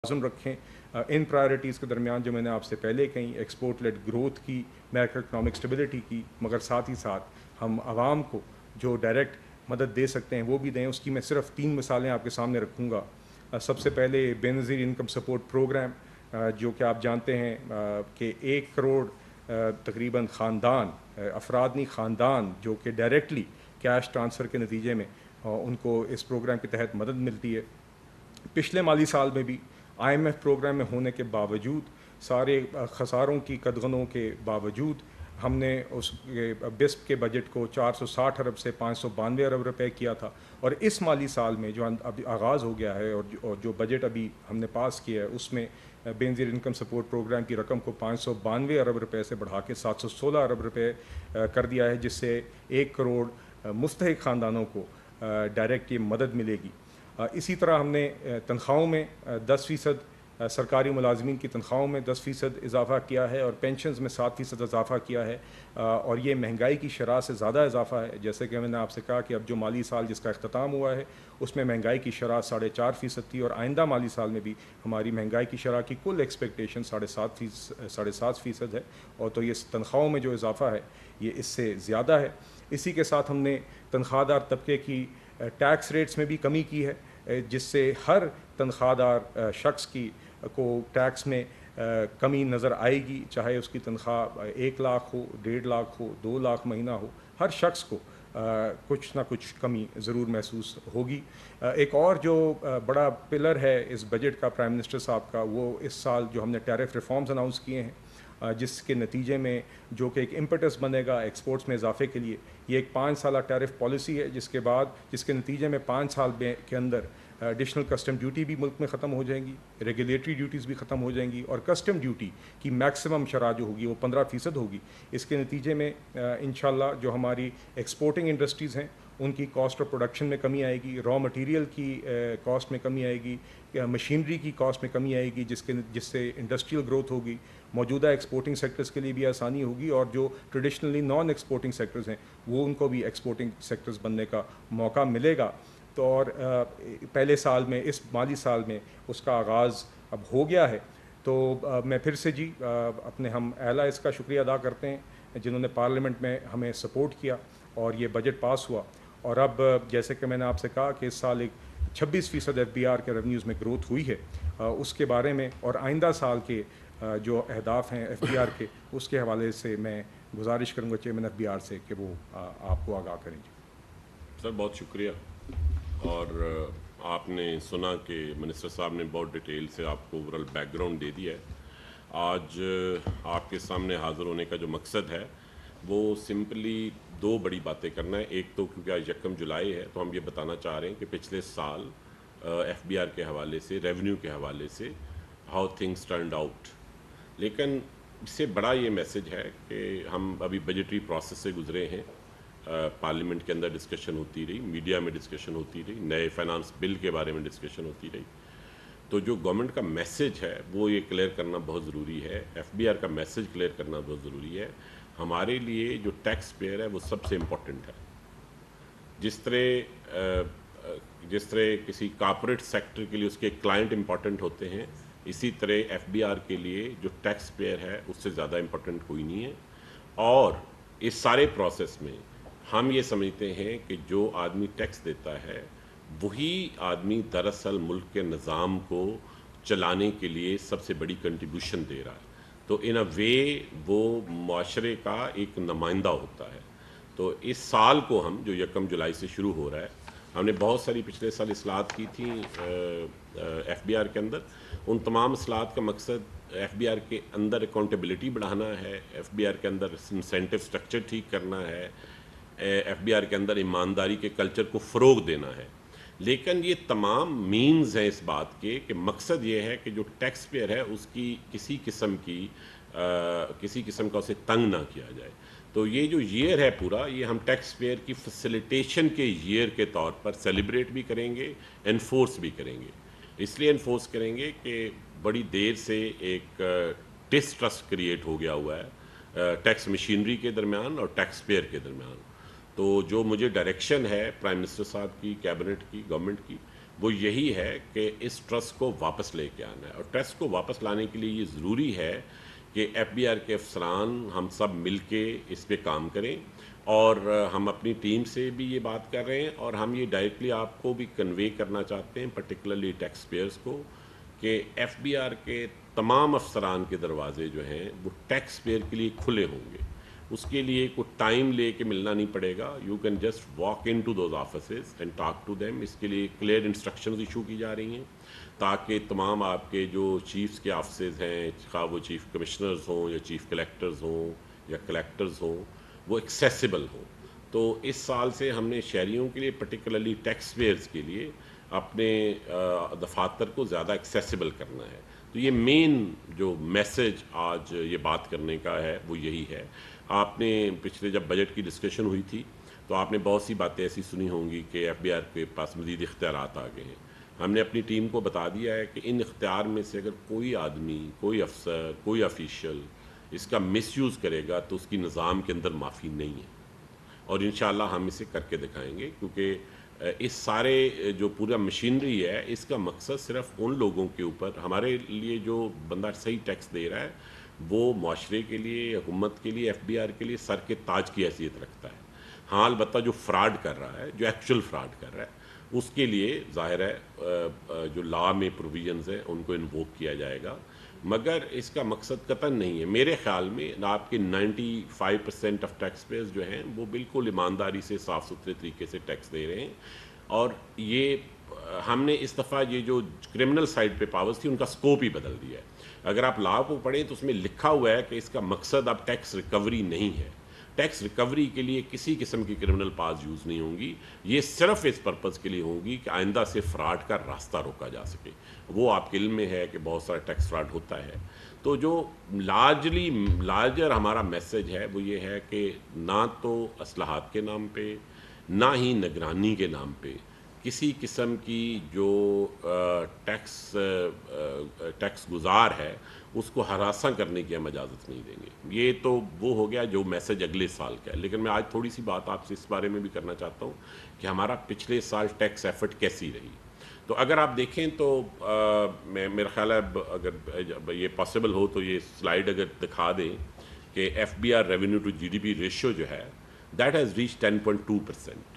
توازن رکھیں. ان پرائرٹیز کے درمیان جو میں نے آپ سے پہلے کہیں ایکسپورٹ لیڈ گروتھ کی, میکرو اکنامک اسٹیبلٹی کی, مگر ساتھ ہی ساتھ ہم عوام کو جو ڈائریکٹ مدد دے سکتے ہیں وہ بھی دیں. اس کی میں صرف 3 مثالیں آپ کے سامنے رکھوں گا. سب سے پہلے بے نظیر انکم سپورٹ پروگرام, جو کہ آپ جانتے ہیں کہ 1 کروڑ تقریباً خاندان, افراد نہیں خاندان, جو کہ ڈائریکٹلی کیش ٹرانسفر کے نتیجے میں ان کو اس پروگرام کے تحت مدد ملتی ہے. پچھلے مالی سال میں بھی IMF پروگرام میں ہونے کے باوجود, سارے خساروں کی قدغنوں کے باوجود, ہم نے اس بسپ کے بجٹ کو 460 ارب سے 592 ارب روپے کیا تھا. اور اس مالی سال میں جو ابھی آغاز ہو گیا ہے اور جو بجٹ ابھی ہم نے پاس کیا ہے, اس میں بے نظیر انکم سپورٹ پروگرام کی رقم کو 592 ارب روپے سے بڑھا کے 716 ارب روپے کر دیا ہے, جس سے 1 کروڑ مستحق خاندانوں کو ڈائریکٹ یہ مدد ملے گی. اسی طرح ہم نے تنخواہوں میں 10%, سرکاری ملازمین کی تنخواہوں میں 10% اضافہ کیا ہے, اور پینشنز میں 7% اضافہ کیا ہے. اور یہ مہنگائی کی شرح سے زیادہ اضافہ ہے. جیسے کہ میں نے آپ سے کہا کہ اب جو مالی سال جس کا اختتام ہوا ہے اس میں مہنگائی کی شرح 4.5% تھی, اور آئندہ مالی سال میں بھی ہماری مہنگائی کی شرح کی کل ایکسپیکٹیشن 7.5% ہے. اور تو یہ تنخواہوں میں جو اضافہ ہے یہ اس سے زیادہ ہے. اسی کے ساتھ ہم نے تنخواہ دار طبقے کی ٹیکس ریٹس میں بھی کمی کی ہے, جس سے ہر تنخواہ دار شخص کی کو ٹیکس میں کمی نظر آئے گی, چاہے اس کی تنخواہ 1 لاکھ ہو, 1.5 لاکھ ہو, 2 لاکھ مہینہ ہو, ہر شخص کو کچھ نہ کچھ کمی ضرور محسوس ہوگی. ایک اور جو بڑا پلر ہے اس بجٹ کا پرائم منسٹر صاحب کا, وہ اس سال جو ہم نے ٹیرف ریفارمز اناؤنس کیے ہیں, جس کے نتیجے میں جو کہ ایک امپٹس بنے گا ایکسپورٹس میں اضافے کے لیے. یہ ایک 5 سالہ ٹیرف پالیسی ہے جس کے نتیجے میں 5 سال کے اندر ایڈیشنل کسٹم ڈیوٹی بھی ملک میں ختم ہو جائیں گی, ریگولیٹری ڈیوٹیز بھی ختم ہو جائیں گی, اور کسٹم ڈیوٹی کی میکسیمم شرح جو ہوگی وہ 15% ہوگی. اس کے نتیجے میں انشاءاللہ جو ہماری ایکسپورٹنگ انڈسٹریز ہیں ان کی کاسٹ آف پروڈکشن میں کمی آئے گی, را مٹیریل کی کاسٹ میں کمی آئے گی, مشینری کی کاسٹ میں کمی آئے گی, جس سے انڈسٹریل گروتھ ہوگی, موجودہ ایکسپورٹنگ سیکٹرز کے لیے بھی آسانی ہوگی, اور جو ٹریڈیشنلی نان ایکسپورٹنگ سیکٹرز ہیں وہ ان کو بھی ایکسپورٹنگ سیکٹرز بننے کا موقع ملے گا. تو اور پہلے سال میں, اس مالی سال میں اس کا آغاز اب ہو گیا ہے. تو میں پھر سے اپنے ہم اعلیٰ اس کا شکریہ ادا کرتے ہیں جنہوں نے پارلیمنٹ میں ہمیں سپورٹ کیا اور یہ بجٹ پاس ہوا. اور اب جیسے کہ میں نے آپ سے کہا کہ اس سال ایک 26% FBR کے ریونیوز میں گروتھ ہوئی ہے, اس کے بارے میں اور آئندہ سال کے جو اہداف ہیں FBR کے, اس کے حوالے سے میں گزارش کروں گا چیئرمین FBR سے کہ وہ آپ کو آگاہ کریں. سر بہت شکریہ. اور آپ نے سنا کہ منسٹر صاحب نے بہت ڈیٹیل سے آپ کو اوورال بیک گراؤنڈ دے دیا ہے. آج آپ کے سامنے حاضر ہونے کا جو مقصد ہے وہ سمپلی 2 بڑی باتیں کرنا ہے. ایک تو کیونکہ آج 1 جولائی ہے تو ہم یہ بتانا چاہ رہے ہیں کہ پچھلے سال FBR کے حوالے سے, ریونیو کے حوالے سے ہاؤ تھنگس ٹرنڈ آؤٹ. لیکن اس سے بڑا یہ میسج ہے کہ ہم ابھی بجٹری پروسیس سے گزرے ہیں. پارلیمنٹ کے اندر ڈسکشن ہوتی رہی, میڈیا میں ڈسکشن ہوتی رہی, نئے فائنانس بل کے بارے میں ڈسکشن ہوتی رہی. تو جو گورنمنٹ کا میسج ہے وہ یہ کلیئر کرنا بہت ضروری ہے, FBR کا میسج کلیئر کرنا بہت ضروری ہے. ہمارے لیے جو ٹیکس پیئر ہے وہ سب سے امپورٹنٹ ہے. جس طرح کسی کارپوریٹ سیکٹر کے لیے اس کے کلائنٹ امپورٹنٹ ہوتے ہیں, اسی طرح FBR کے لیے جو ٹیکس پیئر ہے اس سے زیادہ امپورٹنٹ کوئی نہیں ہے. اور اس سارے پروسیس میں ہم یہ سمجھتے ہیں کہ جو آدمی ٹیکس دیتا ہے وہی آدمی دراصل ملک کے نظام کو چلانے کے لیے سب سے بڑی کنٹریبیوشن دے رہا ہے. تو ان اے وے وہ معاشرے کا ایک نمائندہ ہوتا ہے. تو اس سال کو ہم جو 1 جولائی سے شروع ہو رہا ہے, ہم نے بہت ساری پچھلے سال اصلاحات کی تھیں FBR کے اندر. ان تمام اصلاحات کا مقصد FBR کے اندر اکاؤنٹیبلٹی بڑھانا ہے, FBR کے اندر انسینٹو سٹرکچر ٹھیک کرنا ہے, FBR کے اندر ایمانداری کے کلچر کو فروغ دینا ہے. لیکن یہ تمام مینز ہیں اس بات کے کہ مقصد یہ ہے کہ جو ٹیکس پیئر ہے اس کی کسی قسم کا اسے تنگ نہ کیا جائے. تو یہ جو ایئر ہے پورا, یہ ہم ٹیکس پیئر کی فیسیلیٹیشن کے ایئر کے طور پر سیلیبریٹ بھی کریں گے, انفورس بھی کریں گے. اس لیے انفورس کریں گے کہ بڑی دیر سے ایک ڈسٹرسٹ کریٹ ہو گیا ہوا ہے ٹیکس مشینری کے درمیان اور ٹیکس پیئر کے درمیان. تو جو مجھے ڈائریکشن ہے پرائم منسٹر صاحب کی, کیبنٹ کی, گورنمنٹ کی, وہ یہی ہے کہ اس ٹرسٹ کو واپس لے کے آنا ہے. اور ٹرسٹ کو واپس لانے کے لیے یہ ضروری ہے کہ ایف بی آر کے افسران ہم سب مل کے اس پہ کام کریں. اور ہم اپنی ٹیم سے بھی یہ بات کر رہے ہیں اور ہم یہ ڈائریکٹلی آپ کو بھی کنوے کرنا چاہتے ہیں, پرٹیکولرلی ٹیکس پیئرس کو, کہ ایف بی آر کے تمام افسران کے دروازے جو ہیں وہ ٹیکس پیئر کے لیے کھلے ہوں گے. اس کے لیے کوئی ٹائم لے کے ملنا نہیں پڑے گا. You can just walk into those offices and talk to them. اس کے لیے کلیئر انسٹرکشنز ایشو کی جا رہی ہیں تاکہ تمام آپ کے جو چیفس کے آفسز ہیں, خواہ وہ چیف کمشنرز ہوں یا چیف کلیکٹرز ہوں یا کلیکٹرز ہوں, وہ ایکسیسیبل ہوں. تو اس سال سے ہم نے شہریوں کے لیے پرٹیکولرلی ٹیکس پیئرز کے لیے اپنے دفاتر کو زیادہ ایکسیسیبل کرنا ہے. تو یہ مین جو میسج آج یہ بات کرنے کا ہے وہ یہی ہے. آپ نے پچھلے جب بجٹ کی ڈسکشن ہوئی تھی تو آپ نے بہت سی باتیں ایسی سنی ہوں گی کہ ایف بی آر کے پاس مزید اختیارات آ گئے ہیں. ہم نے اپنی ٹیم کو بتا دیا ہے کہ ان اختیار میں سے اگر کوئی آدمی, کوئی افسر, کوئی آفیشیل اس کا مس یوز کرے گا تو اس کی نظام کے اندر معافی نہیں ہے. اور انشاءاللہ ہم اسے کر کے دکھائیں گے, کیونکہ اس سارے جو پورا مشینری ہے اس کا مقصد صرف ان لوگوں کے اوپر, ہمارے لیے جو بندہ صحیح ٹیکس دے رہا ہے وہ معاشرے کے لیے, حکومت کے لیے, ایف بی آر کے لیے سر کے تاج کی حیثیت رکھتا ہے. ہاں البتہ جو فراڈ کر رہا ہے, جو ایکچوئل فراڈ کر رہا ہے, اس کے لیے ظاہر ہے جو لا میں پروویژنز ہیں ان کو انووک کیا جائے گا. مگر اس کا مقصد قطعاً نہیں ہے میرے خیال میں. آپ کے 95% آف ٹیکس پیئرز جو ہیں وہ بالکل ایمانداری سے, صاف ستھرے طریقے سے ٹیکس دے رہے ہیں. اور یہ ہم نے اس دفعہ یہ جو کرمنل سائڈ پہ پاورز تھی ان کا سکوپ ہی بدل دیا ہے. اگر آپ لا کو پڑھیں تو اس میں لکھا ہوا ہے کہ اس کا مقصد اب ٹیکس ریکوری نہیں ہے. ٹیکس ریکوری کے لیے کسی قسم کی کرمنل پاز یوز نہیں ہوں گی. یہ صرف اس پرپز کے لیے ہوں گی کہ آئندہ سے فراڈ کا راستہ روکا جا سکے. وہ آپ کے علم میں ہے کہ بہت سارا ٹیکس فراڈ ہوتا ہے. تو جو لارجر ہمارا میسج ہے وہ یہ ہے کہ نہ تو اصلاحات کے نام پہ, نہ ہی نگرانی کے نام پہ کسی قسم کی جو ٹیکس گزار ہے اس کو ہراساں کرنے کی ہم اجازت نہیں دیں گے. یہ تو وہ ہو گیا جو میسج اگلے سال کا ہے. لیکن میں آج تھوڑی سی بات آپ سے اس بارے میں بھی کرنا چاہتا ہوں کہ ہمارا پچھلے سال ٹیکس ایفرٹ کیسی رہی. تو اگر آپ دیکھیں تو میرا خیال ہے اگر یہ پاسبل ہو تو یہ سلائیڈ اگر دکھا دیں کہ F B R revenue to G D P ratio جو ہے that has reach 10.2%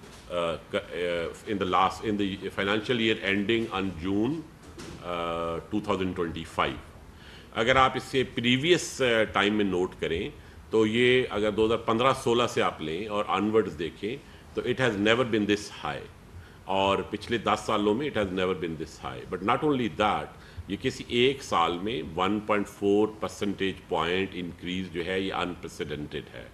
in the financial year ending on June 2025. اگر آپ اس سے پریویس ٹائم میں نوٹ کریں تو یہ اگر 2015-16 سے آپ لیں اور آنورڈز دیکھیں تو it has never been this high. اور پچھلے 10 سالوں میں it has never been this high. But not only that, یہ کسی ایک سال میں 1.4 percentage point انکریز جو ہے یہ انپریسیڈنٹڈ ہے.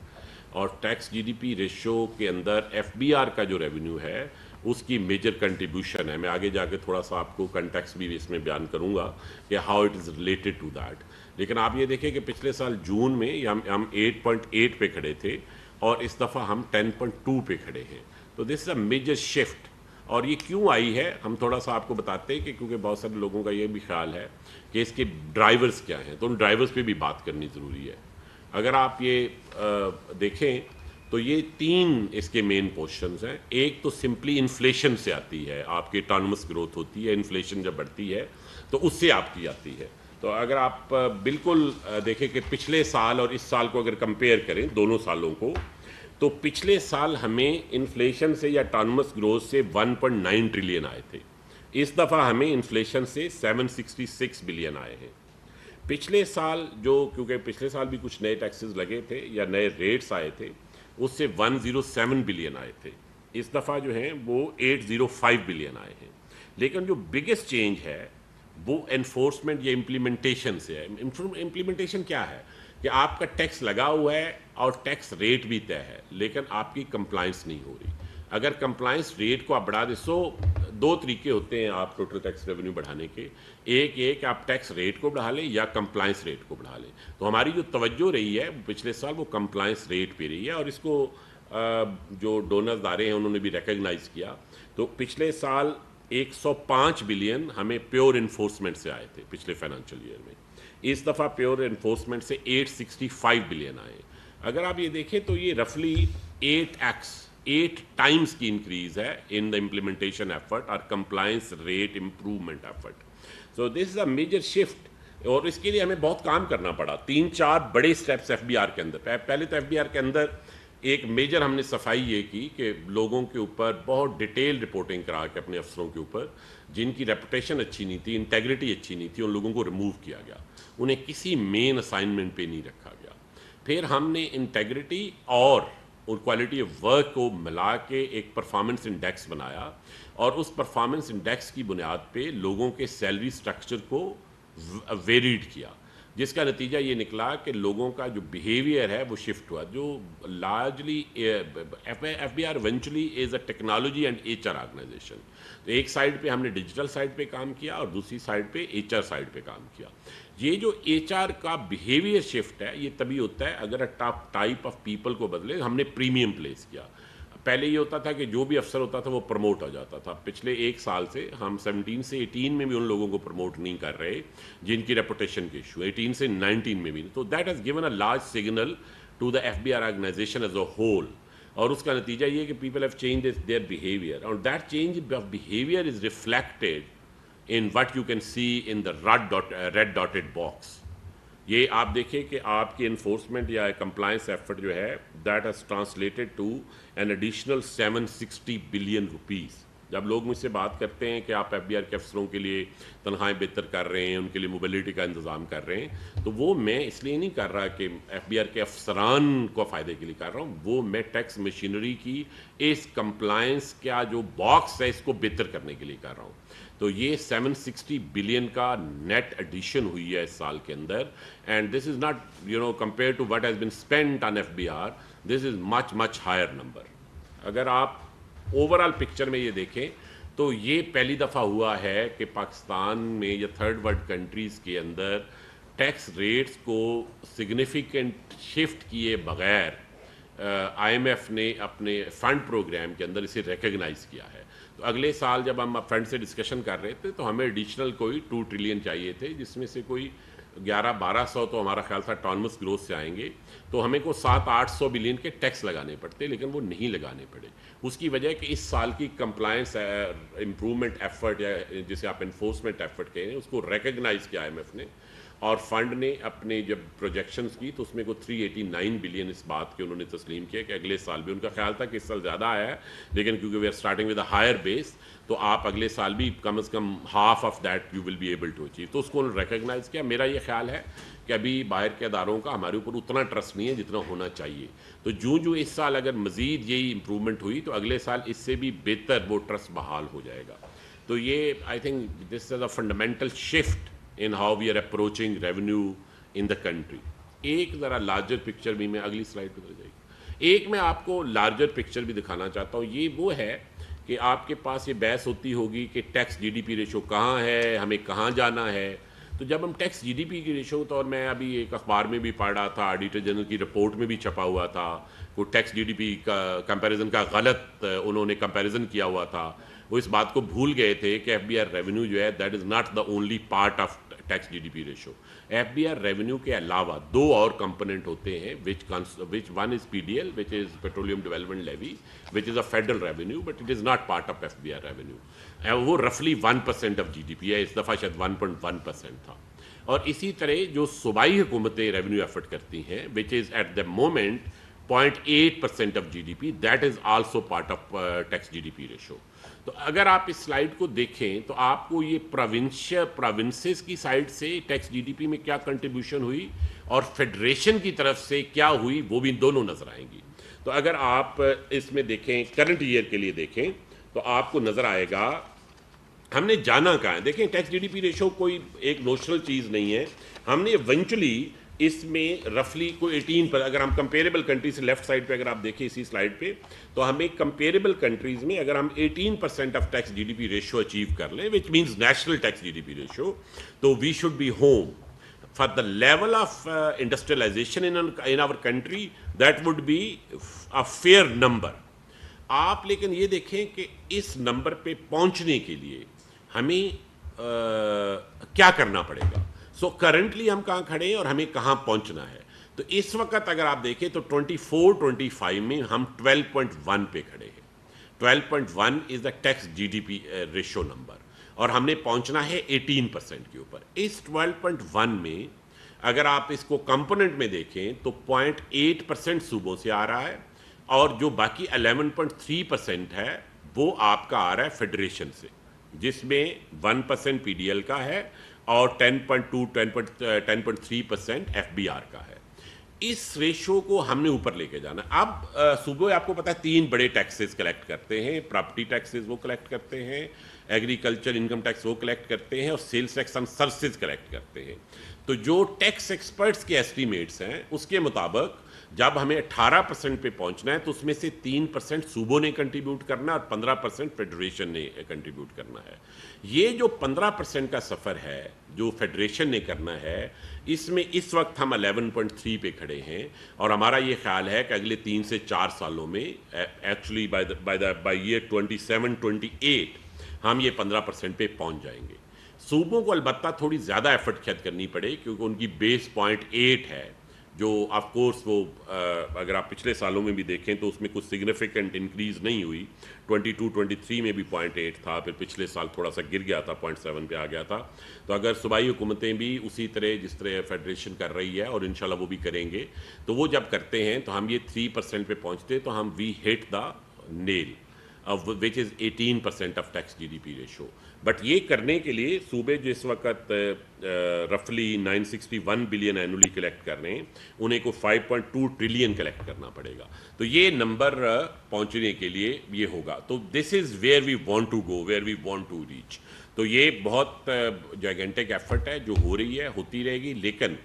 اور tax G D P ratio کے اندر ایف بی آر کا جو ریونیو ہے اس کی میجر کنٹریبیوشن ہے. میں آگے جا کے تھوڑا سا آپ کو کنٹیکسٹ بھی اس میں بیان کروں گا کہ how it is related to that. لیکن آپ یہ دیکھیں کہ پچھلے سال جون میں ہم 8.8 پہ کھڑے تھے اور اس دفعہ ہم 10.2 پہ کھڑے ہیں. تو this is a major shift. اور یہ کیوں آئی ہے ہم تھوڑا سا آپ کو بتاتے ہیں کہ کیونکہ بہت سارے لوگوں کا یہ بھی خیال ہے کہ اس کے ڈرائیورز کیا ہیں, تو ان ڈرائیورز پہ بھی بات کرنی ضروری ہے. اگر آپ یہ دیکھیں تو یہ 3 اس کے مین پوزیشنز ہیں. ایک تو سمپلی انفلیشن سے آتی ہے, آپ کی اٹانومس گروتھ ہوتی ہے, انفلیشن جب بڑھتی ہے تو اس سے آپ کی آتی ہے. تو اگر آپ بالکل دیکھیں کہ پچھلے سال اور اس سال کو اگر کمپیئر کریں دونوں سالوں کو, تو پچھلے سال ہمیں انفلیشن سے یا اٹانومس گروتھ سے 1.9 ٹریلین آئے تھے. اس دفعہ ہمیں انفلیشن سے 766 بلین آئے ہیں. پچھلے سال جو کیونکہ پچھلے سال بھی کچھ نئے ٹیکسز لگے تھے یا نئے ریٹس آئے تھے اس سے 107 بلین آئے تھے. اس دفعہ جو ہیں وہ 805 بلین آئے ہیں. لیکن جو بگیسٹ چینج ہے وہ انفورسمنٹ یا امپلیمنٹیشن سے ہے. امپلیمنٹیشن کیا ہے کہ آپ کا ٹیکس لگا ہوا ہے اور ٹیکس ریٹ بھی طے ہے لیکن آپ کی کمپلائنس نہیں ہو رہی. اگر کمپلائنس ریٹ کو آپ بڑھا دیں, 2 طریقے ہوتے ہیں آپ ٹوٹل ٹیکس ریونیو بڑھانے کے. ایک یہ کہ آپ ٹیکس ریٹ کو بڑھا لیں یا کمپلائنس ریٹ کو بڑھا لیں. تو ہماری جو توجہ رہی ہے پچھلے سال وہ کمپلائنس ریٹ پہ رہی ہے اور اس کو جو ڈونرز ادارے ہیں انہوں نے بھی ریکگنائز کیا. تو پچھلے سال 105 بلین ہمیں پیور انفورسمنٹ سے آئے تھے پچھلے فائنانشیل ایئر میں. اس دفعہ پیور انفورسمنٹ سے 865 بلین آئے. اگر آپ یہ دیکھیں تو یہ رفلی 8x 8 times کی انکریز ہے ان دا امپلیمنٹیشن ایفرٹ اور کمپلائنس ریٹ امپروومنٹ ایفرٹ. سو دس از اے میجر شفٹ, اور اس کے لیے ہمیں بہت کام کرنا پڑا. 3-4 بڑے اسٹیپس ایف بی آر کے اندر. پہلے تو ایف بی آر کے اندر ایک میجر ہم نے صفائی یہ کی کہ لوگوں کے اوپر بہت ڈیٹیل رپورٹنگ کرا کے اپنے افسروں کے اوپر جن کی ریپوٹیشن اچھی نہیں تھی, انٹیگریٹی اچھی نہیں تھی, ان لوگوں کو ریموو کیا گیا, انہیں کسی مین اسائنمنٹ پہ نہیں رکھا گیا. پھر ہم نے انٹیگریٹی اور کوالٹی آف ورک کو ملا کے ایک پرفارمنس انڈیکس بنایا, اور اس پرفارمنس انڈیکس کی بنیاد پہ لوگوں کے سیلری سٹرکچر کو ویریڈ کیا, جس کا نتیجہ یہ نکلا کہ لوگوں کا جو بیہیویئر ہے وہ شفٹ ہوا. جو largely F B R eventually is a technology and H R organization. تو ایک سائڈ پہ ہم نے ڈیجیٹل سائڈ پہ کام کیا اور دوسری سائڈ پہ ایچ آر سائڈ پہ کام کیا. یہ جو ایچ آر کا بیہیویئر شفٹ ہے یہ تبھی ہوتا ہے اگر ٹائپ آف پیپل کو بدلے. ہم نے پریمیم پلیس کیا. پہلے یہ ہوتا تھا کہ جو بھی افسر ہوتا تھا وہ پروموٹ ہو جاتا تھا. پچھلے 1 سال سے ہم 17 سے 18 میں بھی ان لوگوں کو پروموٹ نہیں کر رہے جن کی ریپوٹیشن کے ایشو, 18 سے 19 میں بھی. تو that has given a large signal to the F B R organisation as a whole, اور اس کا نتیجہ یہ کہ people have change their behaviour, اور that change of behaviour is reflected in what you can see in the red dotted box. یہ آپ دیکھیں کہ آپ کی انفورسمنٹ یا کمپلائنس ایفرٹ جو ہے that has translated to an additional 760 billion rupees. جب لوگ مجھ سے بات کرتے ہیں کہ آپ ایف بی آر کے افسروں کے لیے تنخواہیں بہتر کر رہے ہیں, ان کے لیے موبلٹی کا انتظام کر رہے ہیں, تو وہ میں اس لیے نہیں کر رہا کہ ایف بی آر کے افسران کو فائدے کے لیے کر رہا ہوں, وہ میں ٹیکس مشینری کی اس کمپلائنس کا جو باکس ہے اس کو بہتر کرنے کے لیے کر رہا ہوں. تو یہ 760 بلین کا نیٹ ایڈیشن ہوئی ہے اس سال کے اندر, and this is not compare to what has been spend on F B R, this is much higher number. اگر آپ اوور آل پکچر میں یہ دیکھیں تو یہ پہلی دفعہ ہوا ہے کہ پاکستان میں یا تھرڈ ورلڈ کنٹریز کے اندر ٹیکس ریٹس کو سگنیفیکنٹ شفٹ کیے بغیر آئی ایم ایف نے اپنے فنڈ پروگرام کے اندر اسے ریکگنائز کیا ہے. تو اگلے سال جب ہم فنڈ سے ڈسکشن کر رہے تھے تو ہمیں ایڈیشنل کوئی 2 ٹریلین چاہیے تھے, جس میں سے کوئی 1100-1200 تو ہمارا خیال تھا اٹانومس گروتھ سے آئیں گے, تو ہمیں کو 700-800 بلین کے ٹیکس لگانے پڑتے, لیکن وہ نہیں لگانے پڑے. اس کی وجہ کہ اس سال کی کمپلائنس امپروومنٹ ایفرٹ یا جسے آپ انفورسمنٹ ایفرٹ کہیں اس کو ریکگنائز کیا آئی ایم ایف نے, اور فنڈ نے اپنے جب پروجیکشنز کی تو اس میں کو 389 بلین اس بات کے انہوں نے تسلیم کیا کہ اگلے سال بھی, ان کا خیال تھا کہ اس سال زیادہ آیا ہے لیکن کیونکہ we are starting with a higher base تو آپ اگلے سال بھی کم از کم half of that you will be able to achieve. تو اس کو انہوں نے ریکگنائز کیا. میرا یہ خیال ہے کہ ابھی باہر کے اداروں کا ہمارے اوپر اتنا ٹرسٹ نہیں ہے جتنا ہونا چاہیے. تو جو اس سال اگر مزید یہی امپروومنٹ ہوئی تو اگلے سال اس سے بھی بہتر وہ ٹرسٹ بحال ہو جائے گا. تو یہ I think this is a fundamental shift in how we are approaching revenue in the country. ایک ذرا لارجر پکچر بھی میں اگلی سلائڈ پہ جائے گی. ایک میں آپ کو لارجر پکچر بھی دکھانا چاہتا ہوں. یہ وہ ہے کہ آپ کے پاس یہ بحث ہوتی ہوگی کہ tax G D P ratio کہاں ہے, ہمیں کہاں جانا ہے. تو جب ہم ٹیکس جی ڈی پی کی ریشو, تو اور میں ابھی ایک اخبار میں بھی پڑھ رہا تھا, آڈیٹر جنرل کی رپورٹ میں بھی چھپا ہوا تھا, وہ ٹیکس جی ڈی پی کا کمپیریزن کا غلط انہوں نے کمپیریزن کیا ہوا تھا. وہ اس بات کو بھول گئے تھے کہ ایف بی آر ریونیو جو ہے that is not the only part of tax G D P ratio. F B R revenue کے علاوہ 2 اور کمپوننٹ ہوتے ہیں which one is PDL, which is Petroleum Development Levy, which is a federal revenue but it is not part of FBR revenue. وہ رفلی 1% of G D پی ہے, اس دفعہ شاید 1.1% تھا. اور اسی طرح جو صوبائی حکومتیں ریونیو ایفرٹ کرتی ہیں which is at the moment 0.8% of G D P, that is also part of tax G D P ratio. تو اگر آپ اس سلائیڈ کو دیکھیں تو آپ کو یہ پروونسز کی سائڈ سے ٹیکس جی ڈی پی میں کیا کنٹریبیوشن ہوئی اور فیڈریشن کی طرف سے کیا ہوئی وہ بھی دونوں نظر آئیں گی. تو اگر آپ اس میں دیکھیں کرنٹ ایئر کے لیے دیکھیں تو آپ کو نظر آئے گا ہم نے جانا کہاں ہے. دیکھیں tax G D P ratio کوئی ایک نوشنل چیز نہیں ہے. ہم نے ایونچولی اس میں رفلی کوئی 18 پر, اگر ہم کمپیریبل کنٹریز سے لیفٹ سائڈ پہ اگر آپ دیکھیں اسی سلائڈ پہ, تو ہمیں کمپیریبل کنٹریز میں اگر ہم 18% of tax G D P ratio achieve کر لیں which means national tax G D P ratio, تو we should be home for the level of industrialisation in our country. That would be a fair number. آپ لیکن یہ دیکھیں کہ اس number پہ پہنچنے کے لیے ہمیں کیا کرنا پڑے گا. سو کرنٹلی ہم کہاں کھڑے ہیں اور ہمیں کہاں پہنچنا ہے. تو اس وقت اگر آپ دیکھیں تو 24-25 میں ہم 12.1 پہ کھڑے ہیں. 12.1 is the tax G D P ratio number, اور ہم نے پہنچنا ہے 18% کے اوپر. اس 12.1 میں اگر آپ اس کو کمپوننٹ میں دیکھیں تو 0.8% صوبوں سے آ رہا ہے, اور جو باقی 11.3% ہے وہ آپ کا آ رہا ہے فیڈریشن سے, جس میں 1% پی ڈی ایل کا ہے اور 10.3% ایف بی آر کا ہے. اس ریشو کو ہم نے اوپر لے کے جانا. اب صوبے آپ کو پتا ہے 3 بڑے ٹیکسز کلیکٹ کرتے ہیں. پراپرٹی ٹیکسز وہ کلیکٹ کرتے ہیں, ایگریکلچر انکم ٹیکس وہ کلیکٹ کرتے ہیں, اور سیلز ٹیکس ہم سروسز کلیکٹ کرتے ہیں. تو جو ٹیکس ایکسپرٹس کے ایسٹیمیٹس ہیں اس کے مطابق جب ہمیں 18% پہ پہنچنا ہے تو اس میں سے 3% صوبوں نے کنٹریبیوٹ کرنا ہے اور 15% فیڈریشن نے کنٹریبیوٹ کرنا ہے. یہ جو 15% کا سفر ہے جو فیڈریشن نے کرنا ہے, اس میں اس وقت ہم 11.3 پہ کھڑے ہیں, اور ہمارا یہ خیال ہے کہ اگلے 3 سے 4 سالوں میں ایکچولی بائی ایئر 27-28 ہم یہ 15% پہ پہنچ جائیں گے. صوبوں کو البتہ تھوڑی زیادہ ایفرٹ خرچ کرنی پڑے کیونکہ ان کی بیس 0.8 ہے, جو آف کورس وہ اگر آپ پچھلے سالوں میں بھی دیکھیں تو اس میں کچھ سگنیفیکنٹ انکریز نہیں ہوئی. 22-23 میں بھی 0.8 تھا, پھر پچھلے سال تھوڑا سا گر گیا تھا, 0.7 پہ آ گیا تھا. تو اگر صوبائی حکومتیں بھی اسی طرح جس طرح فیڈریشن کر رہی ہے, اور انشاءاللہ وہ بھی کریں گے, تو وہ جب کرتے ہیں تو ہم یہ 3% پہ پہنچتے تو ہم we hit the nail which is 18% of tax G D P ratio. But یہ کرنے کے لیے صوبے جو اس وقت رفلی 961 بلین اینولی کلیکٹ کر رہے ہیں, انہیں کو 5.2 ٹریلین کلیکٹ کرنا پڑے گا. تو یہ نمبر پہنچنے کے لیے یہ ہوگا. تو this is where we want to go, where we want to reach. تو یہ بہت جائگنٹک ایفرٹ ہے جو ہو رہی ہے, ہوتی رہے گی. لیکن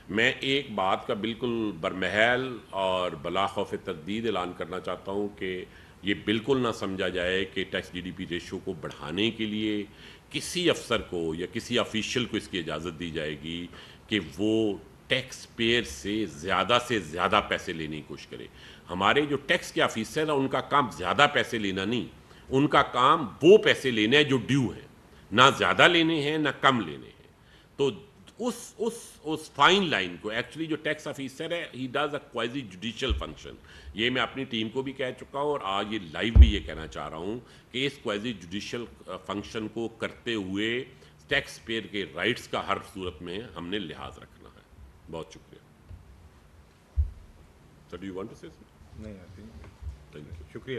میں ایک بات کا بالکل برمحل اور بلا خوف تردید اعلان کرنا چاہتا ہوں کہ یہ بالکل نہ سمجھا جائے کہ tax G D P ratio کو بڑھانے کے لیے کسی افسر کو یا کسی آفیشیل کو اس کی اجازت دی جائے گی کہ وہ ٹیکس پیئر سے زیادہ پیسے لینے کی کوشش کرے. ہمارے جو ٹیکس کے آفیسر ہیں ان کا کام زیادہ پیسے لینا نہیں, ان کا کام وہ پیسے لینا ہے جو ڈیو ہیں, نہ زیادہ لینے ہیں نہ کم لینے ہیں. تو اس فائن لائن کو ایکچولی جو ٹیکس آفیسر ہے he does a quasi judicial function. یہ میں اپنی ٹیم کو بھی کہہ چکا ہوں, اور آج یہ لائیو بھی یہ کہنا چاہ رہا ہوں کہ اس کوائزی جوڈیشل فنکشن کو کرتے ہوئے ٹیکس پیئر کے رائٹس کا ہر صورت میں ہم نے لحاظ رکھنا ہے. بہت شکریہ. Sir do you want to سے نہیں, شکریہ.